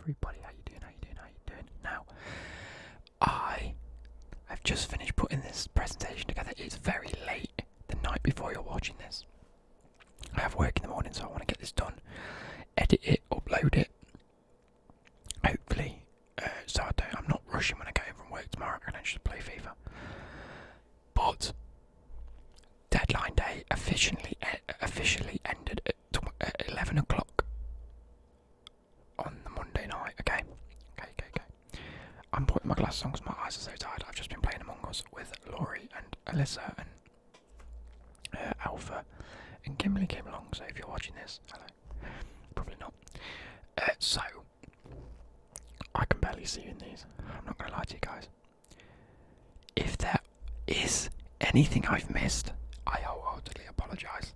everybody? How you doing? Now, I've just finished putting this presentation together. It's very late, the night before you're watching this. I have work in the morning, so I want to get this done, edit it, upload it. Hopefully, so I'm not rushing when I get in from work tomorrow. I can just play FIFA. But deadline day officially ended at 11 o'clock on the Monday night. Okay. I'm putting my glasses on because my eyes are so tired. I've just been playing Among Us with Laurie and Alyssa and Alpha, and Kimberly came along. So if you're watching this, hello. Probably not. So I can barely see you in these. I'm not going to lie to you guys. If there is anything I've missed, I wholeheartedly apologise.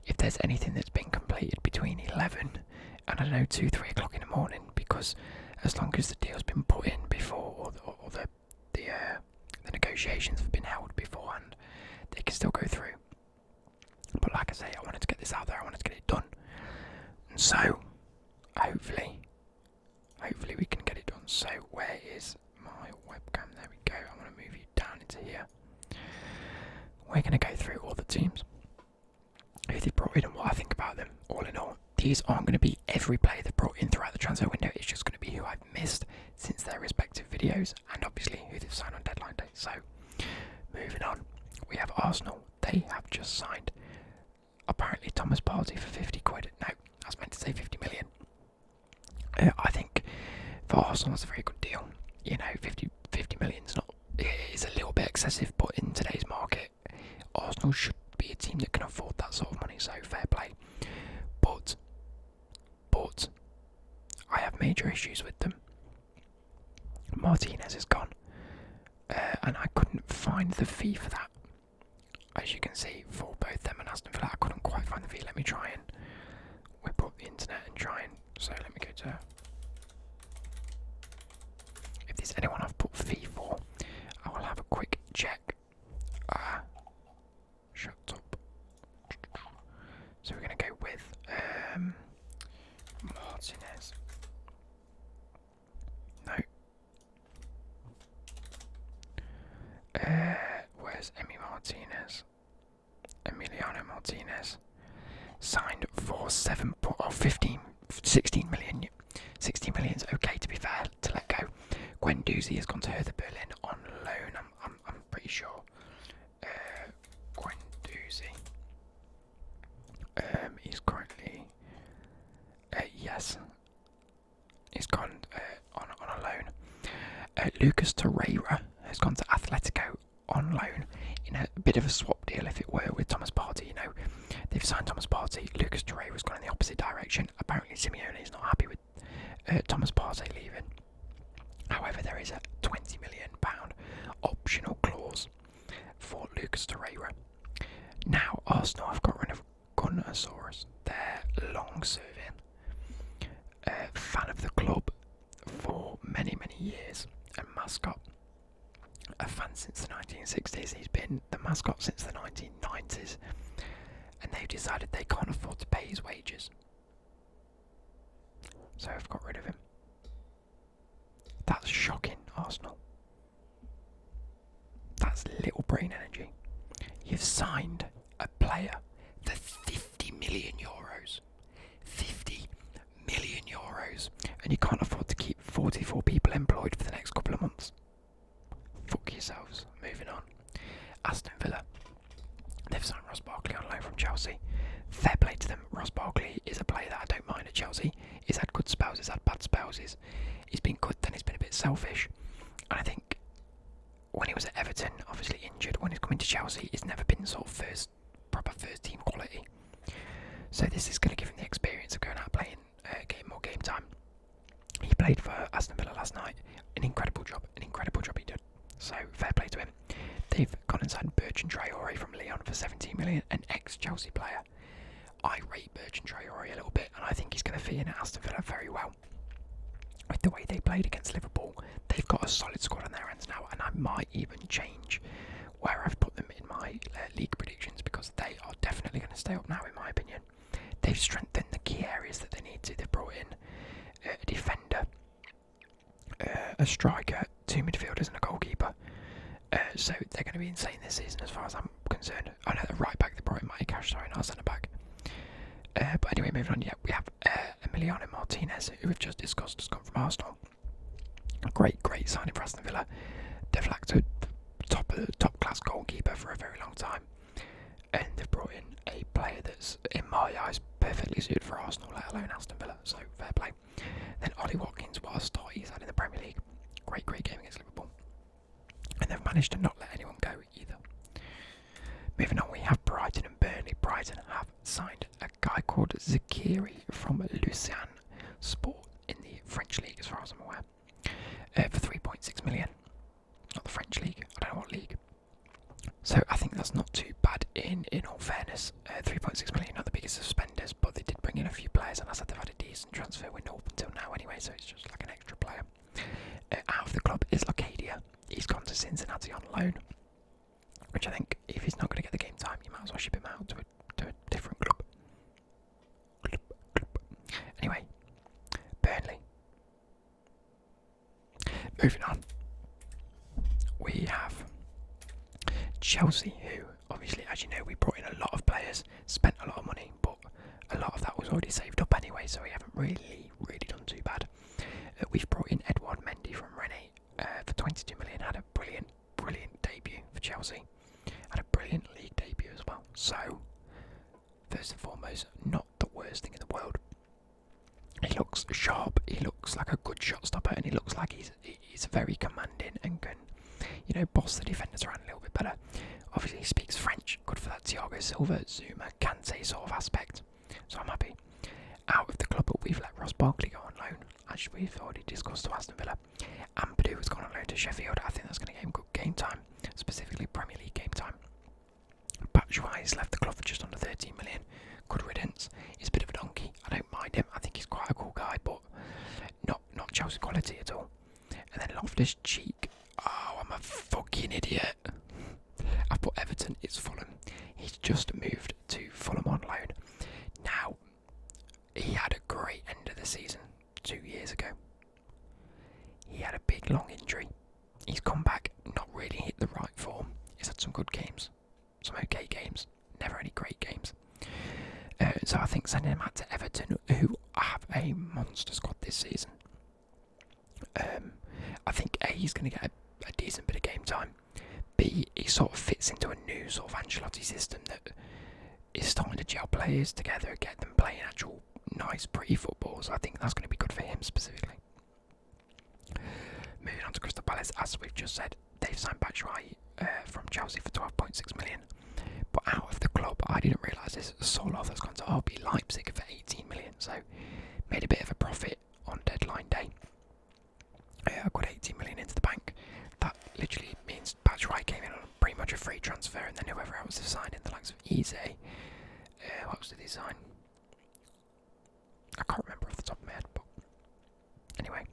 If there's anything that's been completed between 11 and 2-3 o'clock in the morning, because as long as the deal's been put in before, or the negotiations have been held beforehand, they can still go through. But like I say, I wanted to get this out there. I wanted to get it done, and so hopefully we can get it done. So where is my webcam? There we go. I want to move you down into here. We're going to go through all the teams, who they brought in and what I think about them. All in all, these aren't going to be every player they've brought in throughout the transfer window. It's just going to be who I've missed since their respective videos, and obviously who they've signed on deadline day. So moving on, we have Arsenal. They have just signed apparently Thomas Partey for 50 quid. No, I was meant to say 50 million. I think for Arsenal it's a very good deal. 50 million's not, it's a little bit excessive, but in today's market, Arsenal should be a team that can afford that sort of money, so fair play. But I have major issues with them. Martinez is gone, and I couldn't find the fee for that. As you can see, for both them and Aston Villa, I couldn't quite find the fee. Let me try and whip up the internet and try and. So let me go to. If there's anyone I've put fee for, I will have a quick check. Shut up. So we're going to go with Martinez. No. Where's Emiliano Martinez. Signed for 16 million. 16 million is okay, to be fair, to let go. Guendouzi has gone to Hertha Berlin on loan. I'm pretty sure. Guendouzi. He's currently yes. He's gone on a loan. Lucas Torreira has gone to Atletico on loan in a bit of a swap deal, if it were, with Thomas Partey. They've signed Thomas Partey. Lucas Torreira's gone in the opposite direction. Apparently Simeone is not happy with Thomas Partey leaving. However, there is a £20 million optional clause for Lucas Torreira. Now, Arsenal have got rid of Gunnersaurus, their long-serving fan of the club for many years, and mascot. A fan since the 1960s. He's been the mascot since the 1990s, and they've decided they can't afford to pay his wages, so I've got rid of him. That's shocking, Arsenal. That's little brain energy. You've signed a player for 50 million euros. 50 million euros, and you can't afford to keep 44 people employed for the next couple of months. Fuck yourselves. Moving on. Aston Villa. They've signed Ross Barkley on loan from Chelsea. Fair play to them. Ross Barkley is a player that I don't mind at Chelsea. He's had good spells, he's had bad spells. He's been good, then he's been a bit selfish. And I think when he was at Everton, obviously injured, when he's coming to Chelsea, he's never been sort of proper first team quality. So this is going to give him the experience of going out playing, getting more game time. He played for Aston Villa last night. An incredible job he did. So fair play to him. They've gone and signed Bertrand Traore from Lyon for 17 million, an ex-Chelsea player. I rate Bertrand Traore a little bit, and I think he's going to fit in at Aston Villa very well. With the way they played against Liverpool, they've got a solid squad on their hands now, and I might even change where I've put them in my league predictions, because they are definitely going to stay up now, in my opinion. They've strengthened the key areas that they need to. They've brought in a defender a striker, 2 midfielders and a goalkeeper. So they're going to be insane this season as far as I'm concerned. I know the right back, the Brighton mighty cash, sorry, not centre back. But anyway, moving on, yeah, we have Emiliano Martinez, who we've just discussed, has gone from Arsenal. A great signing for Aston Villa. De facto top class goalkeeper for a very long time. And they've brought in a player that's, in my eyes, perfectly suited for Arsenal, let alone Aston Villa, so fair play. Then Ollie Watkins, what a start he's had in the Premier League. Great game against Liverpool. And they've managed to not let anyone go either. Moving on, we have Brighton and Burnley. Brighton have signed a guy called Zakiri from Lucerne Sport in the French League, as far as I'm aware, for 3.6 million. Not the French League, I don't know what league. So I think that's not too bad in all fairness. 3.6 million, not the biggest of spenders, but they did bring in a few players, and I said they've had a decent transfer window up until now anyway, so it's just like an extra player. Out of the club is Locadia. He's gone to Cincinnati on loan, which I think if he's not going to get the game time, you might as well ship him out to a different club. Anyway, Burnley. Moving on, we have Chelsea, who obviously, as you know, we brought in a lot of players, spent a lot of money, but a lot of that was already saved up anyway, so we haven't really done too bad. We've brought in Edouard Mendy from Rennes for 22 million, had a brilliant debut for Chelsea, had a brilliant league debut as well. So, first and foremost, not the worst thing in the world. He looks sharp, he looks like a good shot stopper, and he looks like he's very commanding and can, you know, boss the defenders around a little bit better. Obviously, he speaks French, good for that Thiago Silva, Zuma, Kante sort of aspect. So I'm happy. Out of the club, but we've let Ross Barkley go on loan, as we've already discussed, to Aston Villa. Ampadu has gone on loan to Sheffield. I think that's going to get him good game time, specifically Premier League game time. Batshuayi has left the club for just under 13 million. Good riddance. He's a bit of a donkey. I don't mind him. I think he's quite a cool guy, but not Chelsea quality at all. And then Loftus-Cheek. Oh, I'm a fucking idiot. I've put Everton. It's Fulham. He's just moved to Fulham on loan. Now, he had a great end of the season 2 years ago. He had a big long injury. He's come back, not really hit the right form. He's had some good games, some okay games, never any great games. So I think sending him out to Everton, who have a monster squad this season. I think A, he's going to get a decent bit of game time. B, he sort of fits into a new sort of Ancelotti system that is starting to gel players together, get them playing actual nice, pretty football. So I think that's going to be good for him specifically. Moving on to Crystal Palace, as we've just said, they've signed Batshuayi from Chelsea for 12.6 million. But out of the club, I didn't realise this, Soloth has gone to RB Leipzig for 18 million. So made a bit of a profit on deadline day. I got 18 million into the bank. That literally means Batshuayi came in on pretty much a free transfer, and then whoever else they've signed in the likes of Eze. What else did they sign? I can't remember off the top of my head, but anyway.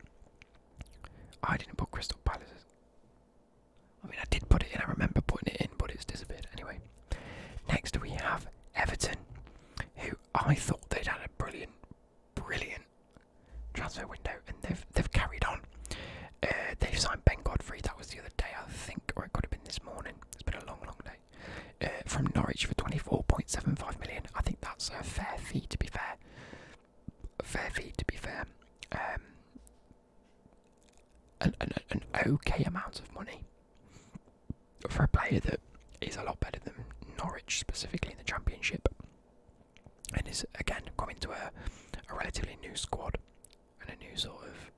I didn't put Crystal Palace. I mean, I did put it in, I remember putting it in, but it's disappeared anyway. Next we have Everton, who I thought they'd had a brilliant transfer window, and they've carried on. They've signed Ben Godfrey, that was the other day I think, or it could have been this morning. It's been a long day. From Norwich for 24.75 million. I think that's a fair fee, to be fair. An okay amount of money for a player that is a lot better than Norwich, specifically in the Championship, and is again coming to a relatively new squad and a new sort of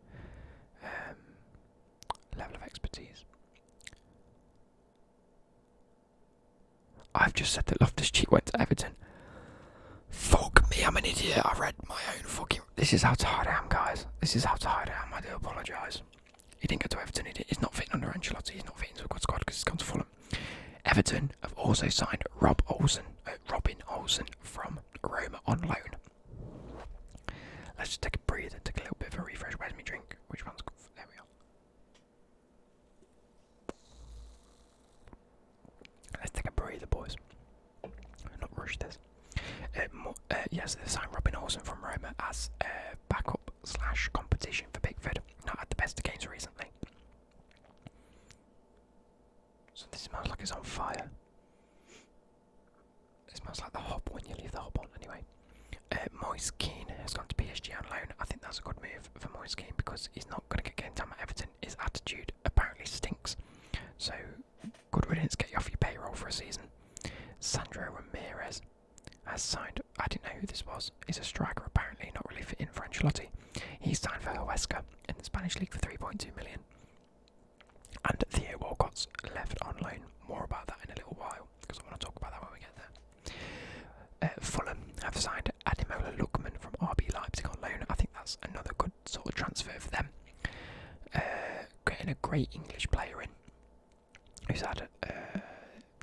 level of expertise. I've just said that Loftus-Cheek went to Everton. Fuck me, I'm an idiot. I read my own fucking... This is how tired I am, guys. This is how tired I am. I do apologise. He didn't go to Everton. He's not fitting under Ancelotti. He's not fitting into a good squad because he's gone to Fulham. Everton have also signed Robin Olsen from Roma on loan. Let's just take a breather, take a little bit of a refresh. Where's my drink? Which one's... There we are. Let's take a breather, boys. Not rush this. Yes, they've signed Robin Olsen from Roma as backup / competition for Pickford. Not had the best of games recently. Moise Kean has gone to PSG on loan. I think that's a good move for Moise Kean because he's not going to get game time at Everton. His attitude apparently stinks. So, good riddance, get you off your payroll for a season. Sandro Ramirez has signed, I didn't know who this was. He's a striker apparently, not really fit in for Ancelotti. He's signed for Huesca in the Spanish League for 3.2 million. And Theo Walcott's left on loan. More about that in a little while, because I want to talk about that when we get there. Fulham have signed Ademola Lookman from RB Leipzig on loan. I think that's another good sort of transfer for them. Getting a great English player in, who's had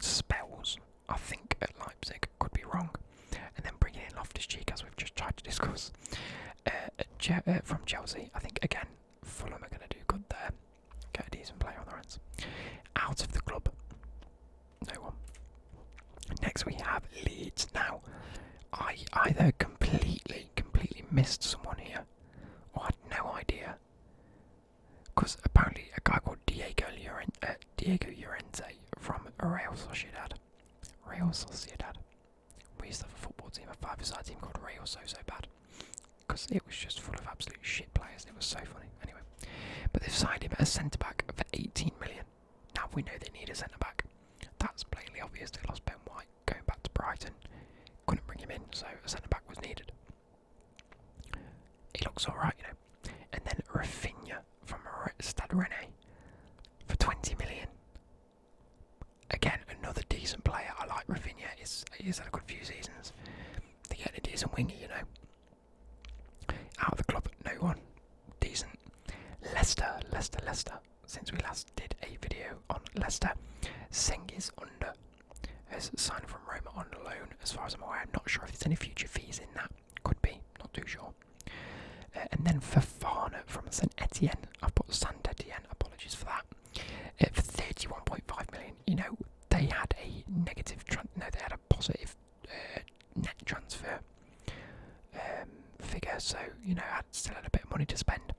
spells, I think, at Leipzig. Could be wrong. And then bringing in Loftus-Cheek, as we've just tried to discuss. From Chelsea, I think, again, Fulham are going to do good there. Get a decent player on their hands. Out of the club, no one. Next we have Leeds. Now, I either completely missed someone here, or had no idea. Because apparently a guy called Diego Llorente from Real Sociedad. We used to have a football team, a five-a-side team called Real So Bad. Because it was just full of absolute shit players. It was so funny. Anyway, but they've signed him as centre-back for 18 million. Now we know they need a centre-back. That's plainly obvious. They lost Ben White going back to Brighton. Couldn't bring him in, so a centre-back was needed. He looks alright, you know. And then Rafinha from Stade Rennais for 20 million. Again, another decent player. I like Rafinha. He's had a good few seasons. They're getting a decent winger, you know. Out of the club, no one. Decent. Leicester. Since we last did a video on Leicester, Cengiz Under has signed from Roma on loan. As far as I'm aware, I'm not sure if there's any future fees in that. Could be, not too sure. And then Fofana from Saint Etienne. I've put Saint Etienne. Apologies for that. For 31.5 million. You know, they had a they had a positive net transfer figure, so you know, still had a bit of money to spend,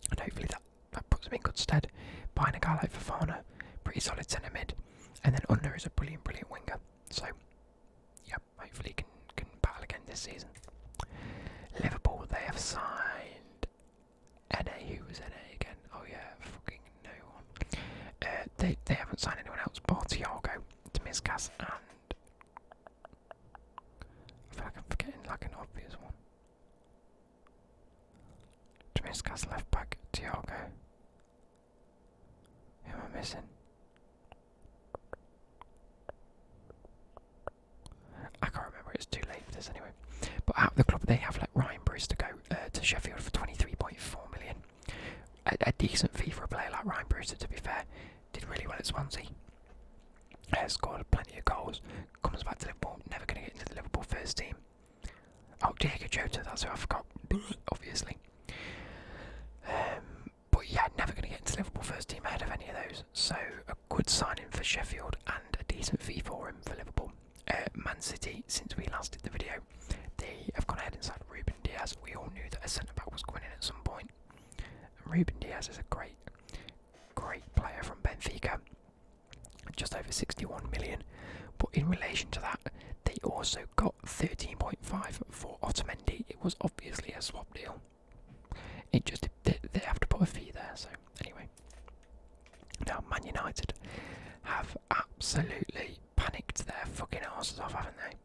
and hopefully that puts them in good stead. Buying a guy like Fofana, pretty solid centre mid, and then Under is a brilliant winger. So yeah, hopefully he can battle again this season. Liverpool, they have signed Ene. Who was Ene again? Oh yeah, fucking no one. They haven't signed anyone else. Bar Thiago, Demiskas, and I feel like I'm forgetting like an obvious one. Demiskas left back, Thiago. Who am I missing? I can't remember, it's too late for this anyway. But out of the club they have let Ryan Brewster go to Sheffield for 23.4 million. A decent fee for a player like Ryan Brewster, to be fair. Did really well at Swansea. Scored plenty of goals. Comes back to Liverpool, never going to get into the Liverpool first team. Oh, Diego Jota, that's who I forgot, obviously. But yeah, never going to get into Liverpool first team ahead of any of those. So a good signing for Sheffield and a decent fee for him for Liverpool. Man City, since we last did the video, they have gone ahead and signed Ruben Diaz. We all knew that a centre-back was coming in at some point. And Ruben Diaz is a great player from Benfica. Just over 61 million. But in relation to that, they also got 13.5 for Otamendi. It was obviously a swap deal. It just, they have to put a fee there, so anyway. Now, Man United have absolutely panicked their fucking arses off, haven't they?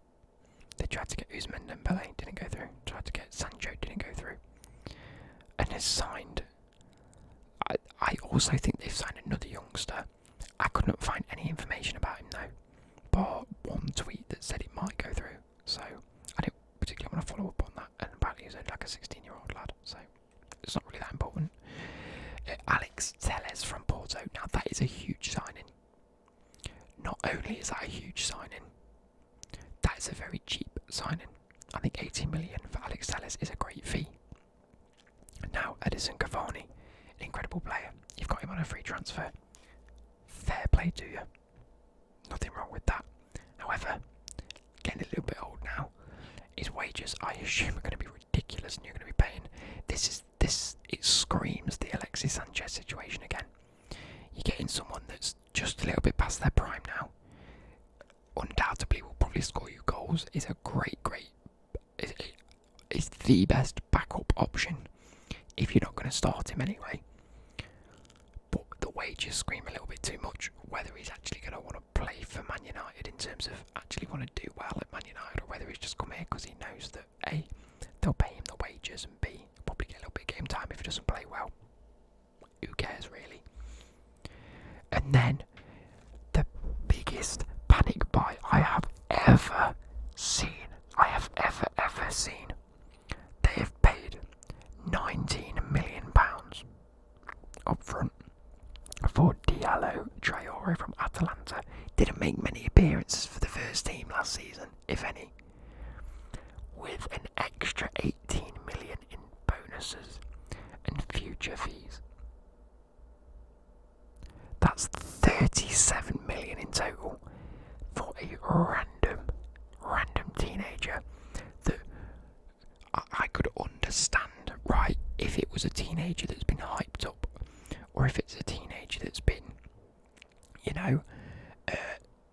They tried to get Ousmane Dembele, didn't go through. Tried to get Sancho, didn't go through. And has signed. I also think they've signed another youngster. I couldn't find any information about him though, but one tweet that said it might go through. So I didn't particularly want to follow up on that. And apparently he's only like a 16-year-old lad, so it's not really that important. Alex Telles from Porto. Now that is a huge signing. Not only is that a huge signing, that is a very cheap signing. I think 18 million for Alex Telles is a great fee. Now Edison Cavani, an incredible player. You've got him on a free transfer. Fair play to you. Nothing wrong with that. However, getting a little bit old now. His wages, I assume, are going to be ridiculous, and you're going to be paying. It screams the Alexis Sanchez situation again. You're getting someone that's just a little bit past their prime now. Undoubtedly will probably score you goals. Is a great. he's the best backup option if you're not going to start him anyway. But the wages scream a little bit too much. Whether he's actually going to want to play for Man United in terms of actually want to do well at Man United, or whether he's just come here because he knows that A, they'll pay him the wages, and B, he'll probably get a little bit of game time if he doesn't play well. Who cares really? And then the biggest panic buy I have ever seen. They have paid £19 million up front for Diallo Traore from Atalanta. Didn't make many appearances for the first team last season, if any. With an extra 18 million in bonuses and future fees. That's 37 million in total for a random teenager that I could understand, right, if it was a teenager that's been hyped up, or if it's a teenager that's been, you know,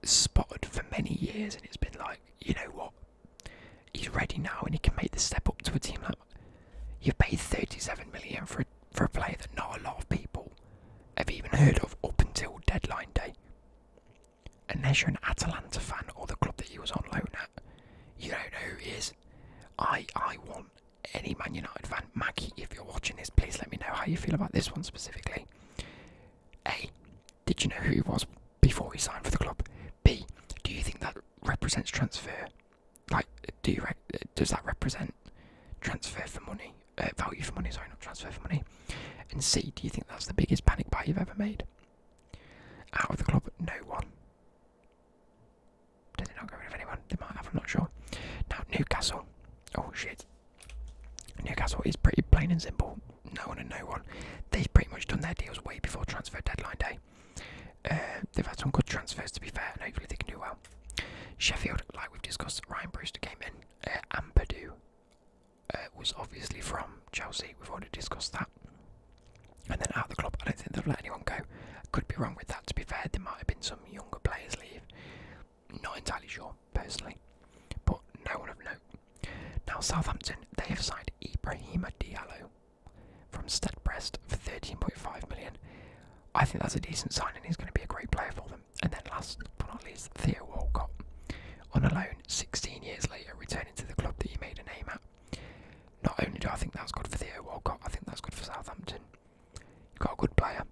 spotted for many years, and it's been like, you know what, he's ready now and he can make the step up to a team like that. You've paid 37 million for a player that not a lot of people have even heard of up until deadline day. Unless you're an Atalanta fan or the club that he was on loan at, you don't know who he is. I want any Man United fan, Maggie, if you're watching this, please let me know how you feel about this one specifically. A, did you know who he was before he signed for the club? B, do you think that represents transfer? Like, does that represent transfer for money? Value for money, sorry, not transfer for money. And C, do you think that's the biggest panic buy you've ever made? Out of the club, no one. Did they not get rid of anyone? They might have, I'm not sure. Now, Newcastle. Oh, shit. Newcastle is pretty plain and simple. No one and no one. They've pretty much done their deals way before transfer deadline day. They've had some good transfers, to be fair, and hopefully they can do well. Sheffield, like we've discussed, Ryan Brewster came in. Ampadu was obviously from Chelsea. We've already discussed that. And then out of the club, I don't think they'll let anyone go. I could be wrong with that, to be fair. There might have been some younger players leave. Not entirely sure, personally. But no one of note. Now, Southampton, they have signed Ibrahima Diallo from Stade Brest for 13.5 million. I think that's a decent signing. He's going to be a great player for them. And then last but not least, Theo Walcott on a loan 16 years later, returning to the club that he made a name at. Not only do I think that's good for Theo Walcott, I think that's good for Southampton. You've got a good player.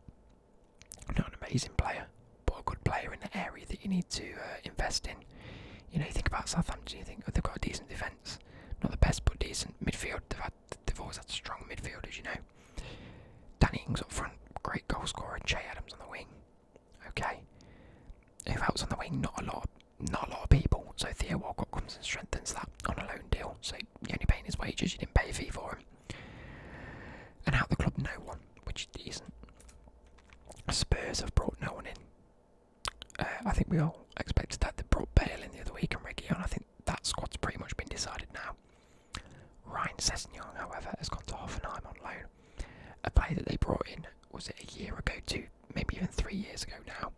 Not an amazing player, but a good player in the area that you need to invest in. You know, you think about Southampton, you think, oh, they've got a decent defence. Not the best, but decent midfield. They've always had strong midfielders, you know. Danny Ings up front, great goal scorer. Che Adams on the wing. Okay. Who else on the wing? Not a lot of people. So Theo Walcott comes and strengthens that on a loan deal. So you're only paying his wages, you didn't pay a fee for him. And out the club, no one, which is decent. Spurs have brought no one in. I think we all expected that. They brought Bale in the other week and Reguilon. I think that squad's pretty much been decided now. Ryan Sessegnon, however, has gone to Hoffenheim on loan. A player that they brought in, was it a year ago, maybe even 3 years ago now.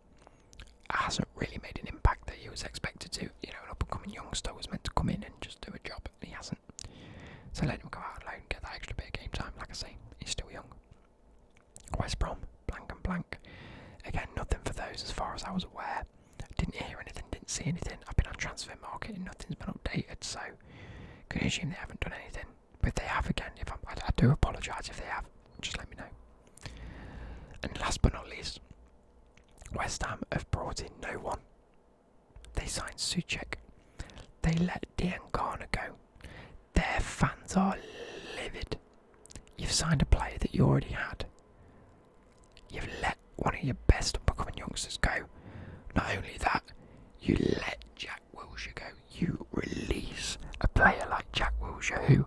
Hasn't really made an impact that he was expected to. You know, an up-and-coming youngster was meant to come in and just do a job, and he hasn't. So let him go out on loan, get that extra bit of game time. Like I say, he's still young. West Brom, blank and blank. Again, nothing for those as far as I was aware. Didn't hear anything, didn't see anything. I've been on transfer market and nothing's been updated, so can assume they haven't done anything. But if they have, again, I do apologise if they have. Just let me know. And last but not least, West Ham have brought in no one. They signed Souček. They let Diankana go. Their fans are livid. You've signed a player that you already had. You've let one of your best up-and-coming youngsters go. Not only that, you let Jack Wilshere go. You release a player like Jack Wilshere who,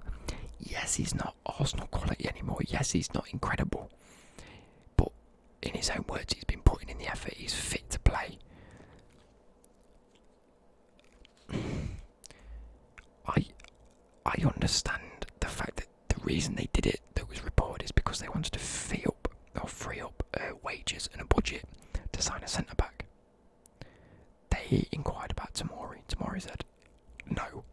yes, he's not Arsenal quality anymore. Yes, he's not incredible. But in his own words, he's been putting in the effort. He's fit to play. I understand the fact that the reason they did it, that was reported, is because they wanted to free up wages and a budget to sign a centre-back. They inquired about Tomori. Tomori said no.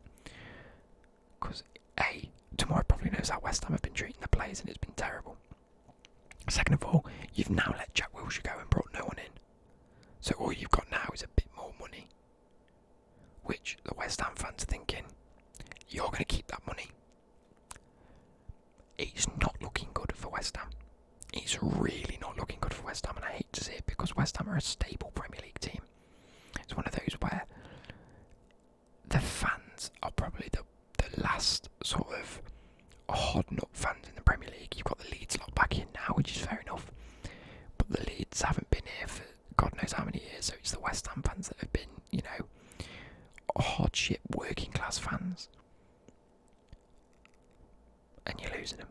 Because A, Tomori probably knows how West Ham have been treating the players, and it's been terrible. Second of all, you've now let Jack Wilshere go and brought no one in. So all you've got now is a bit more money, which the West Ham fans are thinking, you're going to keep that money. It's not looking good for West Ham. It's really not looking good for West Ham, and I hate to see it because West Ham are a stable Premier League team. It's one of those where the fans are probably the last sort of hard nut fans in the Premier League. You've got the Leeds lot back in now, which is fair enough, but the Leeds haven't been here for God knows how many years, so it's the West Ham fans that have been, you know, hardship working class fans, and you're losing them,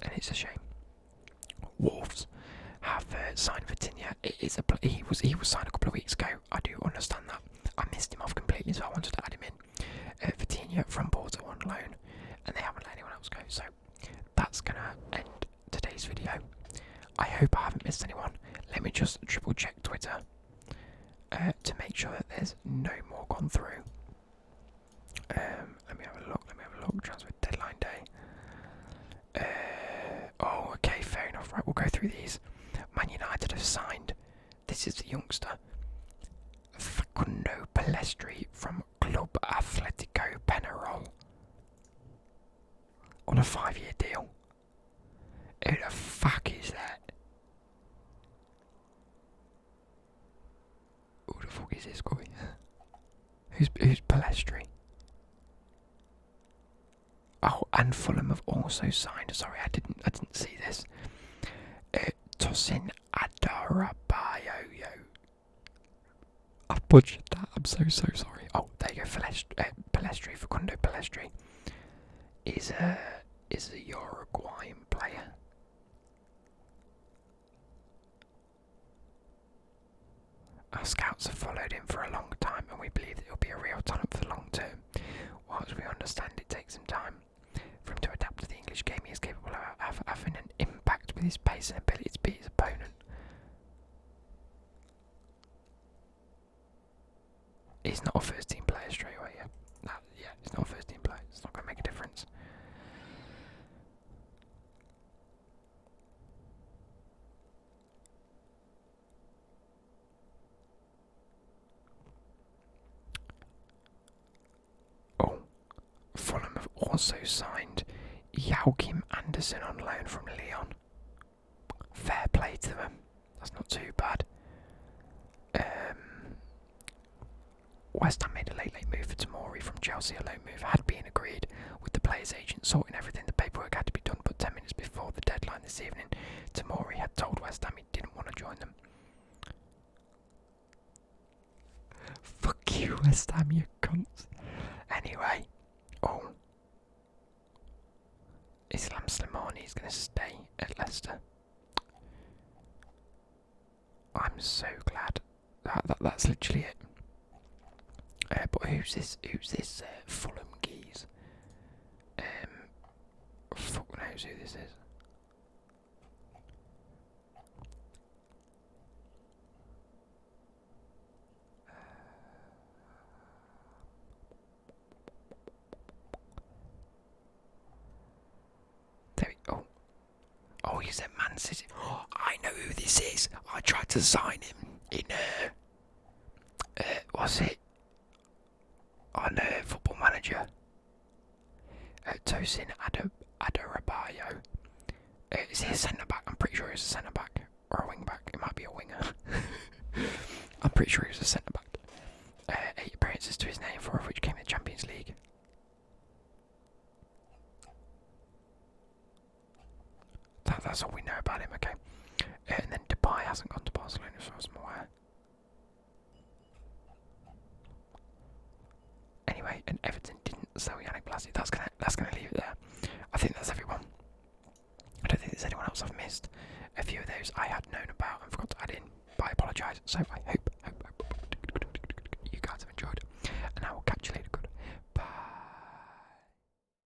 and it's a shame. Wolves have signed Vitinha. He was signed a couple of weeks ago. I do understand that. I missed him off completely, so I wanted to add him in. Vitinha from Porto on loan, and they haven't let anyone else go. So that's gonna end today's video. I hope I haven't missed anyone. Let me just triple check Twitter to make sure that there's no more gone through. Let me have a look. Transfer deadline day. Oh, okay, fair enough. Right, we'll go through these. Man United have signed. This is the youngster, Facundo Pelestri from Club Atletico Penarol on a 5-year deal. Who the fuck is that? Who the fuck is this guy? Who's Pelestri? Oh, and Fulham have also signed. Sorry, I didn't see this. Tosin Adarabayo. I've butchered that. I'm so sorry. Oh, there you go. Pelestri, Facundo Pelestri is a Uruguayan player. Our scouts have followed him for a long time, and we believe that he'll be a real talent for the long term. Whilst we understand it takes him time for him to adapt to the English game, he is capable of having an impact with his pace and ability to beat his opponent. He's not a first team player straight away, yeah. No, yeah, he's not a first team player. It's not going to make a difference. Oh, Fulham have also signed Joachim Andersen on loan from Lyon. Fair play to them. That's not too bad. West Ham made a late move for Tomori from Chelsea. A loan move had been agreed with the player's agent sorting everything. The paperwork had to be done, but 10 minutes before the deadline this evening, Tomori had told West Ham he didn't want to join them. Fuck you, West Ham, you cunts. Anyway, oh, Islam Slimani is going to stay at Leicester. I'm so glad. That's literally it. But who's this Fulham geese? Fuck knows who this is. There we go. Oh, he's at Man City. Oh, I know who this is. I tried to sign him in what's it? On Football Manager. Tosin Adarabayo. Is he a centre back? I'm pretty sure he's a centre back or a wing back. It might be a winger. I'm pretty sure he's a centre back. 8 appearances to his name, 4 of which came in the Champions League. That's all we know about him. Okay. And then Depay hasn't gone to Barcelona, as far as I'm aware. Anyway, and Everton didn't sell Yannick Blasey. That's gonna